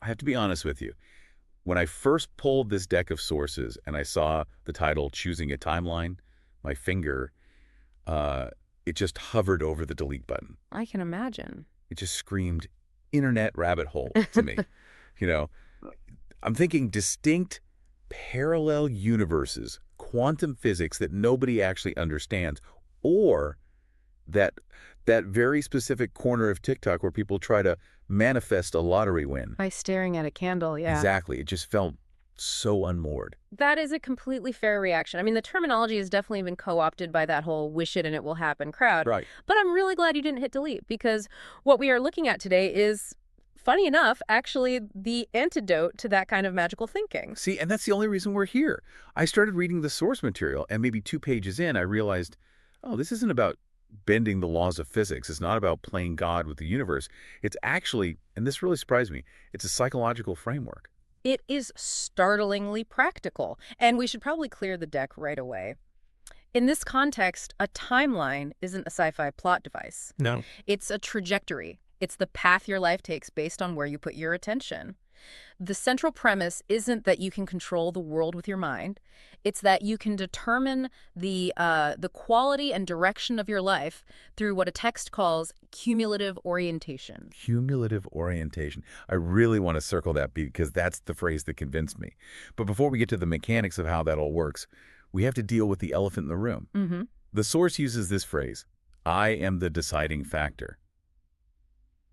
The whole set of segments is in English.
I have to be honest with you. When I first pulled this deck of sources and I saw the title Choosing a Timeline, my finger, uh, it just hovered over the delete button. I can imagine. It just screamed internet rabbit hole to me. You know, I'm thinking distinct parallel universes, quantum physics that nobody actually understands, or that that very specific corner of TikTok where people try to manifest a lottery win. By staring at a candle, yeah. Exactly. It just felt so unmoored. That is a completely fair reaction. I mean, the terminology has definitely been co-opted by that whole wish it and it will happen crowd. Right. But I'm really glad you didn't hit delete, because what we are looking at today is, funny enough, actually the antidote to that kind of magical thinking. See, and that's the only reason we're here. I started reading the source material, and maybe 2 pages in, I realized, oh, this isn't about bending the laws of physics. It's not about playing God with the universe. It's actually, and this really surprised me, it's a psychological framework. It is startlingly practical, and we should probably clear the deck right away. In this context, a timeline isn't a sci-fi plot device. No. It's a trajectory. It's the path your life takes based on where you put your attention. The central premise isn't that you can control the world with your mind. It's that you can determine the quality and direction of your life through what a text calls cumulative orientation. Cumulative orientation. I really want to circle that because that's the phrase that convinced me. But before we get to the mechanics of how that all works, we have to deal with the elephant in the room. Mm-hmm. The source uses this phrase, I am the deciding factor.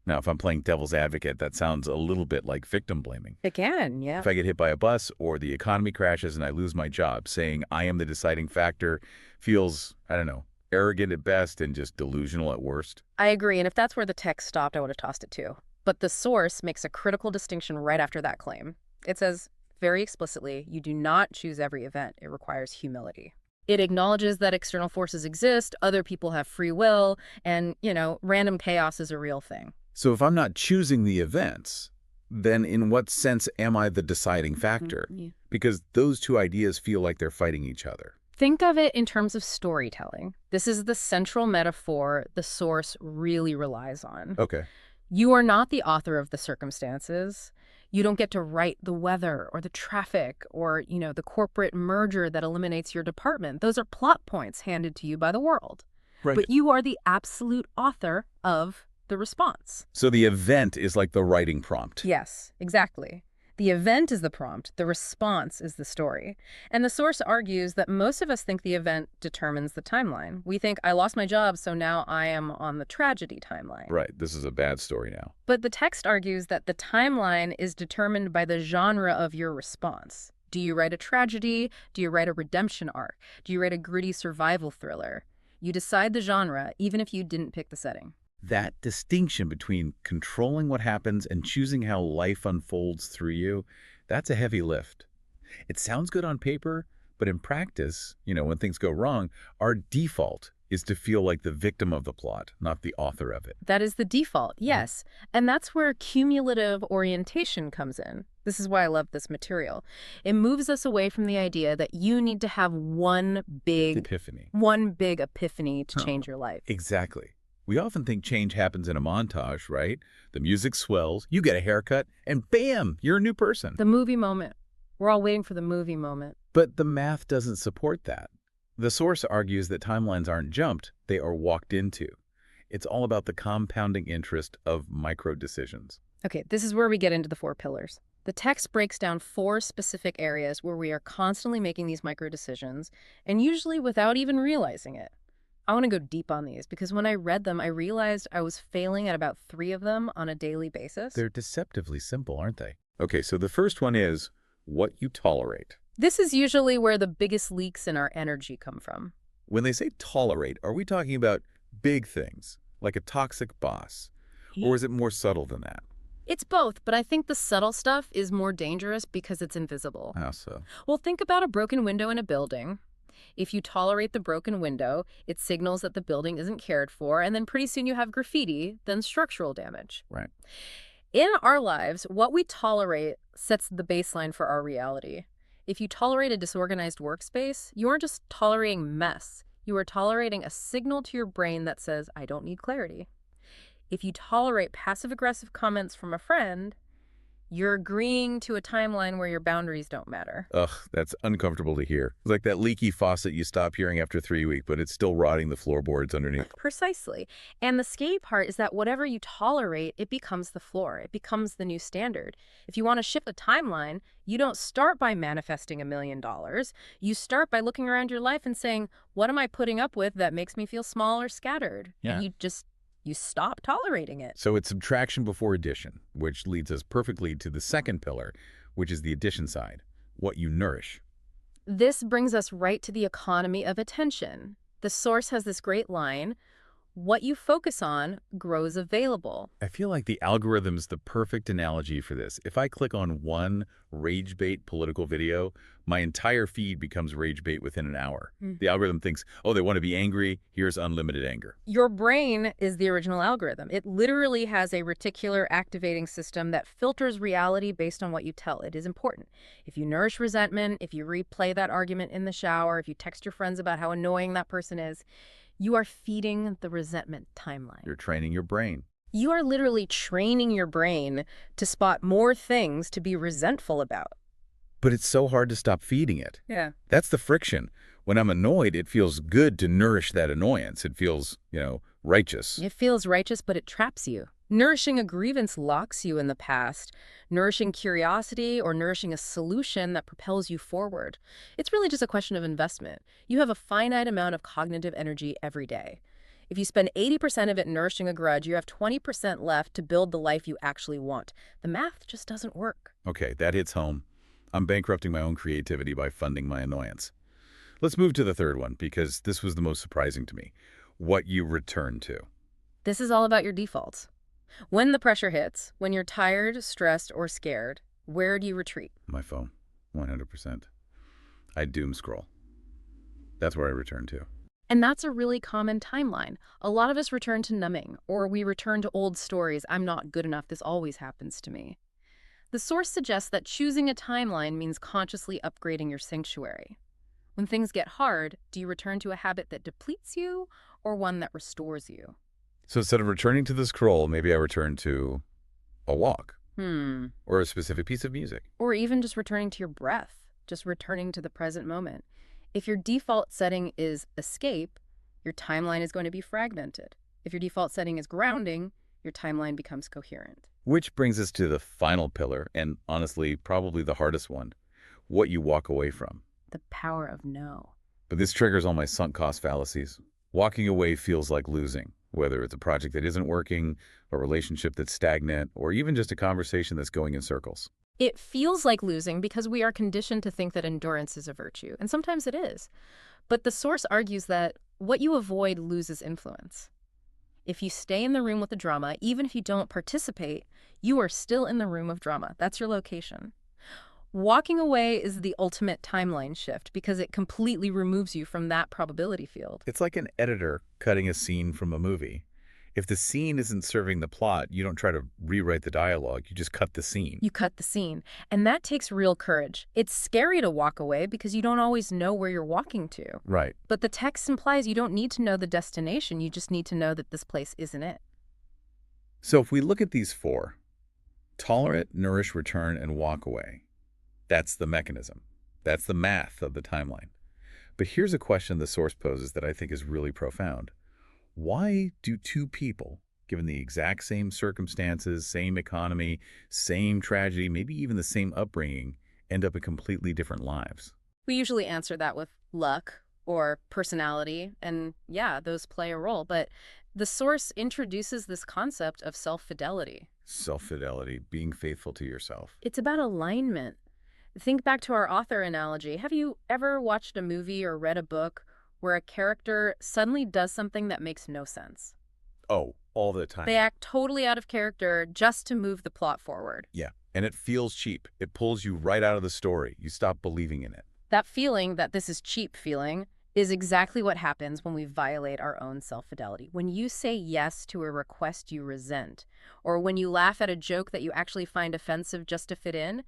Now, if I'm playing devil's advocate, that sounds a little bit like victim blaming. It can, yeah. If I get hit by a bus or the economy crashes and I lose my job, saying I am the deciding factor feels, I don't know, arrogant at best and just delusional at worst. I agree, and if that's where the text stopped, I would have tossed it too. But the source makes a critical distinction right after that claim. It says, very explicitly, you do not choose every event. It requires humility. It acknowledges that external forces exist, other people have free will, and, random chaos is a real thing. So if I'm not choosing the events, then in what sense am I the deciding factor? Yeah. Because those two ideas feel like they're fighting each other. Think of it in terms of storytelling. This is the central metaphor the source really relies on. Okay. You are not the author of the circumstances. You don't get to write the weather or the traffic or, the corporate merger that eliminates your department. Those are plot points handed to you by the world. Right. But you are the absolute author of the response. So the event is like the writing prompt. Yes, exactly. The event is the prompt, the response is the story. And the source argues that most of us think the event determines the timeline. We think, I lost my job, so now I am on the tragedy timeline. Right, this is a bad story now. But the text argues that the timeline is determined by the genre of your response. Do you write a tragedy? Do you write a redemption arc? Do you write a gritty survival thriller? You decide the genre, even if you didn't pick the setting. That distinction between controlling what happens and choosing how life unfolds through you, that's a heavy lift. It sounds good on paper, but in practice, when things go wrong, our default is to feel like the victim of the plot, not the author of it. That is the default, yes. And that's where cumulative orientation comes in. This is why I love this material. It moves us away from the idea that you need to have one big epiphany to change your life. Exactly. We often think change happens in a montage, right? The music swells, you get a haircut, and bam, you're a new person. The movie moment. We're all waiting for the movie moment. But the math doesn't support that. The source argues that timelines aren't jumped, they are walked into. It's all about the compounding interest of micro-decisions. Okay, this is where we get into the 4 pillars. The text breaks down 4 specific areas where we are constantly making these micro-decisions, and usually without even realizing it. I want to go deep on these because when I read them, I realized I was failing at about 3 of them on a daily basis. They're deceptively simple, aren't they? Okay, so the first one is what you tolerate. This is usually where the biggest leaks in our energy come from. When they say tolerate, are we talking about big things, like a toxic boss? Or is it more subtle than that? It's both, but I think the subtle stuff is more dangerous because it's invisible. How so? Well, think about a broken window in a building. If you tolerate the broken window, it signals that the building isn't cared for, and then pretty soon you have graffiti, then structural damage. Right. In our lives, what we tolerate sets the baseline for our reality. If you tolerate a disorganized workspace, you aren't just tolerating mess. You are tolerating a signal to your brain that says, I don't need clarity. If you tolerate passive-aggressive comments from a friend, You're agreeing to a timeline where your boundaries don't matter. Ugh, that's uncomfortable to hear. It's like that leaky faucet you stop hearing after 3 weeks, but it's still rotting the floorboards underneath. Precisely. And the scary part is that whatever you tolerate, it becomes the floor. It becomes the new standard. If you want to shift the timeline, you don't start by manifesting $1 million. You start by looking around your life and saying, what am I putting up with that makes me feel small or scattered? Yeah. And you stop tolerating it. So it's subtraction before addition, which leads us perfectly to the second pillar, which is the addition side, what you nourish. This brings us right to the economy of attention. The source has this great line, what you focus on grows available. I feel like the algorithm's the perfect analogy for this. If I click on one rage bait political video, my entire feed becomes rage bait within an hour. The algorithm thinks, oh, they want to be angry, here's unlimited anger. Your brain is the original algorithm. It literally has a reticular activating system that filters reality based on what you tell. It is important. If you nourish resentment, if you replay that argument in the shower, if you text your friends about how annoying that person is, you are feeding the resentment timeline. You're training your brain. You are literally training your brain to spot more things to be resentful about. But it's so hard to stop feeding it. Yeah. That's the friction. When I'm annoyed, it feels good to nourish that annoyance. It feels, righteous. It feels righteous, but it traps you. Nourishing a grievance locks you in the past. Nourishing curiosity or nourishing a solution that propels you forward. It's really just a question of investment. You have a finite amount of cognitive energy every day. If you spend 80% of it nourishing a grudge, you have 20% left to build the life you actually want. The math just doesn't work. Okay, that hits home. I'm bankrupting my own creativity by funding my annoyance. Let's move to the third one, because this was the most surprising to me. What you return to. This is all about your defaults. When the pressure hits, when you're tired, stressed, or scared, where do you retreat? My phone, 100%. I doom scroll. That's where I return to. And that's a really common timeline. A lot of us return to numbing, or we return to old stories. I'm not good enough. This always happens to me. The source suggests that choosing a timeline means consciously upgrading your sanctuary. When things get hard, do you return to a habit that depletes you or one that restores you? So instead of returning to the scroll, maybe I return to a walk. Or a specific piece of music. Or even just returning to your breath, just returning to the present moment. If your default setting is escape, your timeline is going to be fragmented. If your default setting is grounding, your timeline becomes coherent. Which brings us to the final pillar, and honestly, probably the hardest one, what you walk away from. The power of no. But this triggers all my sunk cost fallacies. Walking away feels like losing, whether it's a project that isn't working, a relationship that's stagnant, or even just a conversation that's going in circles. It feels like losing because we are conditioned to think that endurance is a virtue, and sometimes it is. But the source argues that what you avoid loses influence. If you stay in the room with the drama, even if you don't participate, you are still in the room of drama. That's your location. Walking away is the ultimate timeline shift because it completely removes you from that probability field. It's like an editor cutting a scene from a movie. If the scene isn't serving the plot, you don't try to rewrite the dialogue. You just cut the scene. You cut the scene. And that takes real courage. It's scary to walk away because you don't always know where you're walking to. Right. But the text implies you don't need to know the destination. You just need to know that this place isn't it. So if we look at these four, tolerate, nourish, return, and walk away, that's the mechanism. That's the math of the timeline. But here's a question the source poses that I think is really profound. Why do two people, given the exact same circumstances, same economy, same tragedy, maybe even the same upbringing, end up in completely different lives? We usually answer that with luck or personality, and yeah, those play a role. But the source introduces this concept of self-fidelity. Self-fidelity, being faithful to yourself. It's about alignment. Think back to our author analogy. Have you ever watched a movie or read a book where a character suddenly does something that makes no sense? Oh, all the time. They act totally out of character just to move the plot forward. Yeah, and it feels cheap. It pulls you right out of the story. You stop believing in it. That feeling, that this is cheap feeling, is exactly what happens when we violate our own self-fidelity. When you say yes to a request you resent, or when you laugh at a joke that you actually find offensive just to fit in,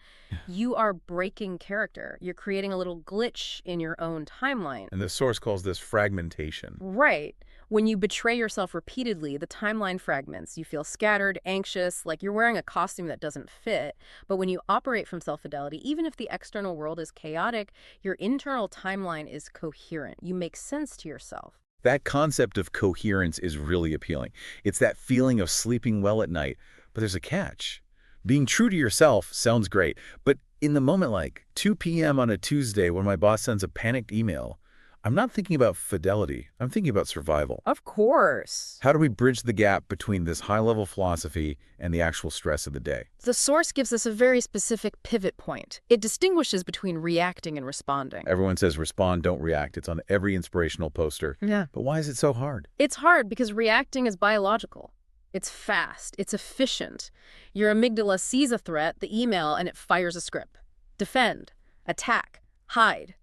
you are breaking character. You're creating a little glitch in your own timeline. And the source calls this fragmentation. Right. When you betray yourself repeatedly, the timeline fragments. You feel scattered, anxious, like you're wearing a costume that doesn't fit. But when you operate from self-fidelity, even if the external world is chaotic, your internal timeline is coherent. You make sense to yourself. That concept of coherence is really appealing. It's that feeling of sleeping well at night, but there's a catch. Being true to yourself sounds great, but in the moment like 2 p.m. on a Tuesday when my boss sends a panicked email, I'm not thinking about fidelity. I'm thinking about survival. Of course. How do we bridge the gap between this high-level philosophy and the actual stress of the day? The source gives us a very specific pivot point. It distinguishes between reacting and responding. Everyone says respond, don't react. It's on every inspirational poster. Yeah. But why is it so hard? It's hard because reacting is biological. It's fast. It's efficient. Your amygdala sees a threat, the email, and it fires a script. Defend, attack, hide.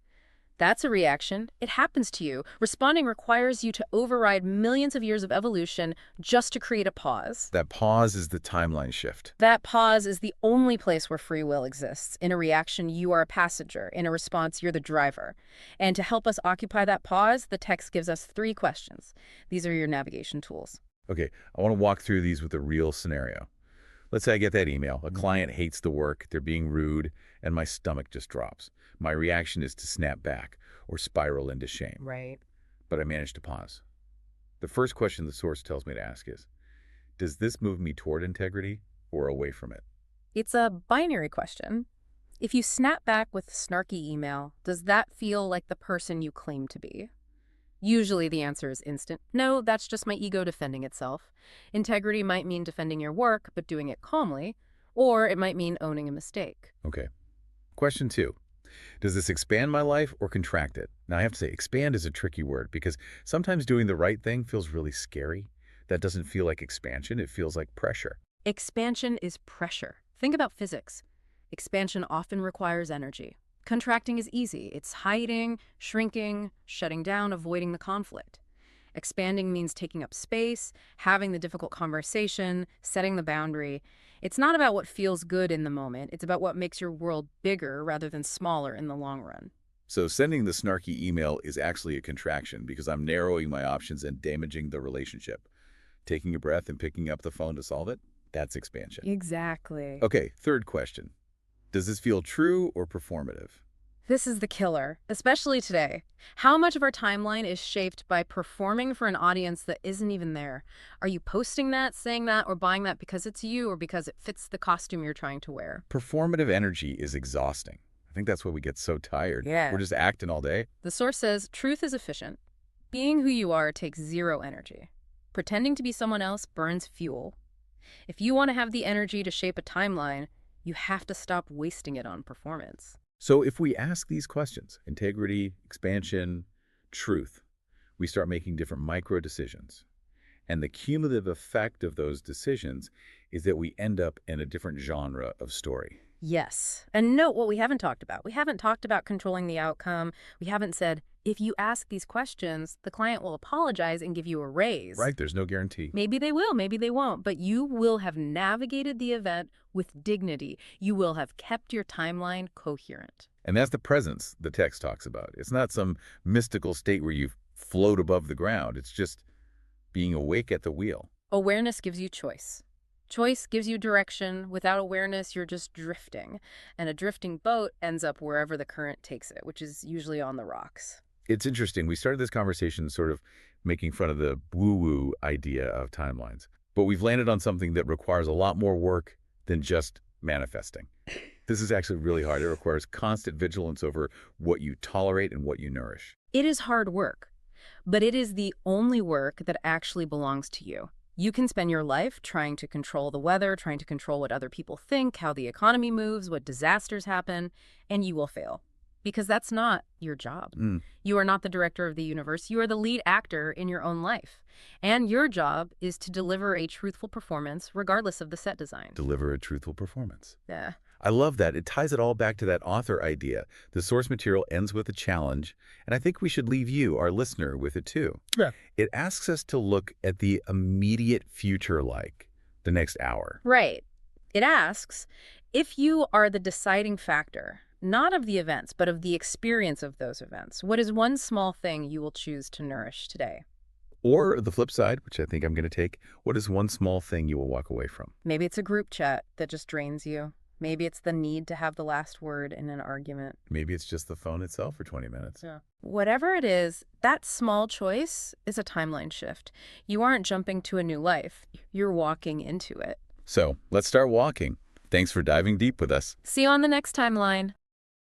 That's a reaction. It happens to you. Responding requires you to override millions of years of evolution just to create a pause. That pause is the timeline shift. That pause is the only place where free will exists. In a reaction, you are a passenger. In a response, you're the driver. And to help us occupy that pause, the text gives us 3 questions. These are your navigation tools. Okay, I want to walk through these with a real scenario. Let's say I get that email. A client hates the work, they're being rude, and my stomach just drops. My reaction is to snap back or spiral into shame. Right. But I manage to pause. The first question the source tells me to ask is, does this move me toward integrity or away from it? It's a binary question. If you snap back with snarky email, does that feel like the person you claim to be? Usually the answer is instant. No, that's just my ego defending itself. Integrity might mean defending your work, but doing it calmly, or it might mean owning a mistake. Okay. Question 2. Does this expand my life or contract it? Now, I have to say, expand is a tricky word because sometimes doing the right thing feels really scary. That doesn't feel like expansion. It feels like pressure. Expansion is pressure. Think about physics. Expansion often requires energy. Contracting is easy. It's hiding, shrinking, shutting down, avoiding the conflict. Expanding means taking up space, having the difficult conversation, setting the boundary. It's not about what feels good in the moment. It's about what makes your world bigger rather than smaller in the long run. So sending the snarky email is actually a contraction because I'm narrowing my options and damaging the relationship. Taking a breath and picking up the phone to solve it, that's expansion. Exactly. Okay, third question. Does this feel true or performative? This is the killer, especially today. How much of our timeline is shaped by performing for an audience that isn't even there? Are you posting that, saying that, or buying that because it's you or because it fits the costume you're trying to wear? Performative energy is exhausting. I think that's why we get so tired. Yeah. We're just acting all day. The source says truth is efficient. Being who you are takes 0 energy. Pretending to be someone else burns fuel. If you want to have the energy to shape a timeline, you have to stop wasting it on performance. So if we ask these questions, integrity, expansion, truth, we start making different micro decisions. And the cumulative effect of those decisions is that we end up in a different genre of story. Yes. And note what we haven't talked about. We haven't talked about controlling the outcome. We haven't said, if you ask these questions, the client will apologize and give you a raise. Right, there's no guarantee. Maybe they will, maybe they won't, but you will have navigated the event with dignity. You will have kept your timeline coherent. And that's the presence the text talks about. It's not some mystical state where you float above the ground. It's just being awake at the wheel. Awareness gives you choice. Choice gives you direction. Without awareness, you're just drifting. And a drifting boat ends up wherever the current takes it, which is usually on the rocks. It's interesting. We started this conversation sort of making fun of the woo-woo idea of timelines. But we've landed on something that requires a lot more work than just manifesting. This is actually really hard. It requires constant vigilance over what you tolerate and what you nourish. It is hard work, but it is the only work that actually belongs to you. You can spend your life trying to control the weather, trying to control what other people think, how the economy moves, what disasters happen, and you will fail. Because that's not your job. You are not the director of the universe. You are the lead actor in your own life. And your job is to deliver a truthful performance regardless of the set design. Deliver a truthful performance. Yeah. I love that. It ties it all back to that author idea. The source material ends with a challenge, and I think we should leave you, our listener, with it too. Yeah. It asks us to look at the immediate future like the next hour. Right. It asks, if you are the deciding factor, not of the events, but of the experience of those events, what is one small thing you will choose to nourish today? Or the flip side, which I think I'm going to take, what is one small thing you will walk away from? Maybe it's a group chat that just drains you. Maybe it's the need to have the last word in an argument. Maybe it's just the phone itself for 20 minutes. Yeah. Whatever it is, that small choice is a timeline shift. You aren't jumping to a new life. You're walking into it. So let's start walking. Thanks for diving deep with us. See you on the next timeline.